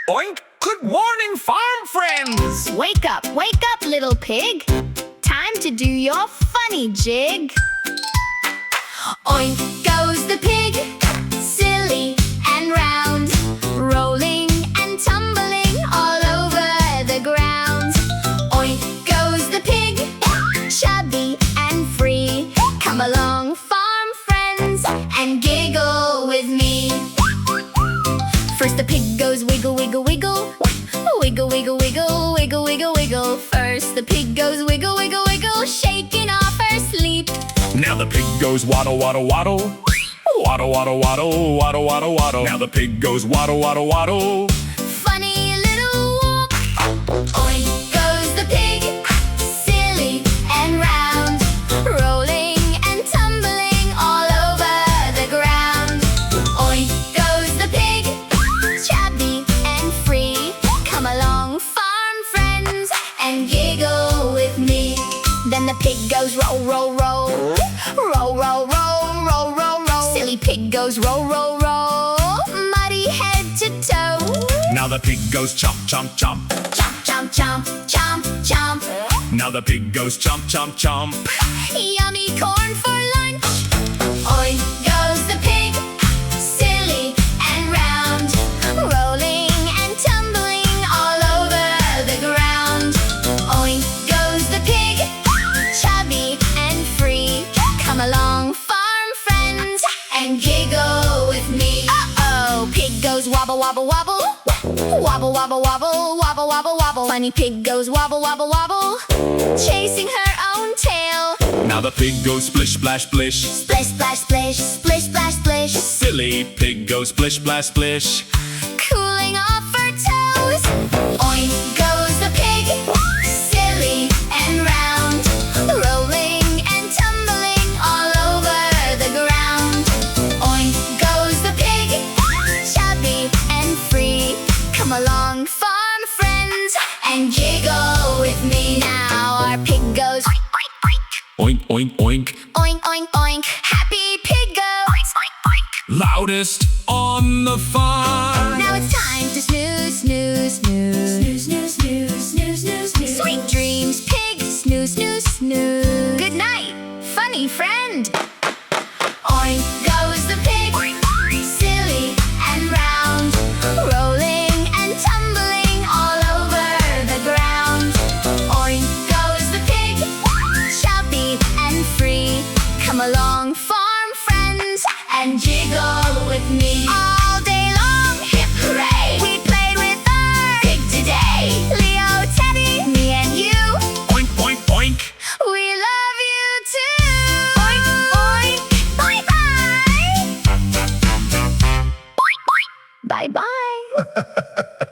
Oink! Good morning, farm friends! Wake up, little pig. Time to do your funny jig. Oink goes the pig, silly and round, rolling and tumbling all over the ground. Oink goes the pig, chubby and free. Come along, farm friends, and giggle with me. First the pig goes wiggle, wiggle, wiggle. Wiggle, wiggle, wiggle, wiggle, wiggle, wiggle. First the pig goes wiggle, wiggle, wiggle, shaking off her sleep. Now the pig goes waddle, waddle, waddle. Waddle, waddle, waddle, waddle, waddle, waddle. Now the pig goes waddle, waddle, waddle. Funny little walk. Oink goes the pig, silly and round, rolling and tumbling all over the ground. Oink goes the pig, chubby and free. Come along, farm friends, and giggle with me. Then the pig goes roll, roll, roll. Roll, roll, roll, roll, roll, roll. Silly pig goes roll, roll, roll, muddy head to toe. Now the pig goes chomp, chomp, chomp. Chomp, chomp, chomp, chomp, chomp. Now the pig goes chomp, chomp, chomp. Yummy corn for lunch. Oink goes the pig, silly and round, rolling and tumbling all over the ground. Oink goes the pig, chubby and free. Come along, farm friends, and giggle with me. Uh-oh, pig goes wobble, wobble, wobble. Wobble, wobble, wobble, wobble, wobble, wobble. Funny pig goes wobble, wobble, wobble, chasing her own tail. Now the pig goes splish, splash, splish. Splish, splash, splish, splish, splash, splish. Silly pig goes splish, splash, splish. Cooling off her toes. Oink goes the pig, silly and round, rolling and tumbling all over the ground. Oink goes the pig, chubby and free. Come along, farm friends, and giggle with me. Now our pig goes Oink, oink, oink. oink, oink, oink. Happy pig goes oink, oink. Loudest on the farm. Now it's time to snooze, snooze, snooze. Snooze, snooze, snooze, snooze, snooze, snooze. Sweet dreams, pig. Snooze, snooze, snooze. Good night, funny friend. Oink goes the pig, silly and round, rolling and tumbling all over the ground. Oink goes the pig, chubby and free. Come along, farm friends, and jiggle with me. All day long, hip hooray, we played with our pig today. Leo, Teddy, me and you, Oink, oink, oink. we love you too. Oink, oink, bye bye. Bye bye.